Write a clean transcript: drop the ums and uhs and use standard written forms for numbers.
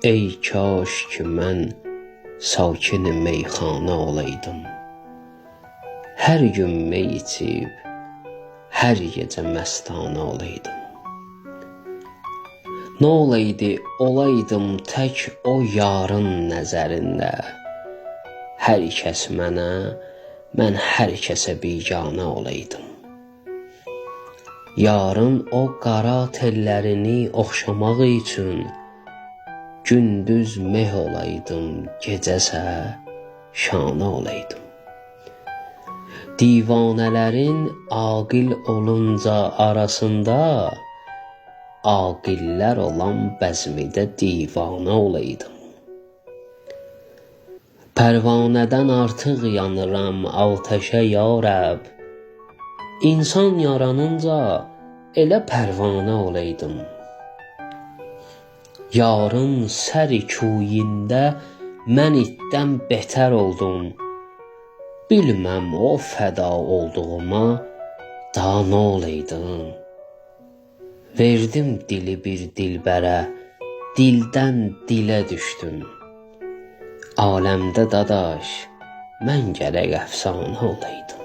Ey kaş ki mən sakin meyxana olaydım. Hər gün mey içib, hər gecə məstana olaydım. Nə olaydı, olaydım tək o yarın nəzərində. Hər kəs mənə, mən hər kəsə biganə olaydım. Yarın o qara tellərini oxşamaq üçün gündüz meh olaydım, gecəsə şanə olaydım. Divanələrin aqil olunca arasında aqillər olan bəzmidə divanə olaydım. Pərvanədən artıq yanıram atəşə ya Rəbb. İnsan yaranınca elə pərvanə olaydım. Yarın səri kuyində mən itdən betər oldum. Bilməm o fəda olduğuma daha nə olaydım. Verdim dili bir dilbərə, dildən dilə düşdüm. Aləmdə dadaş, mən gərək əfsanə olaydım.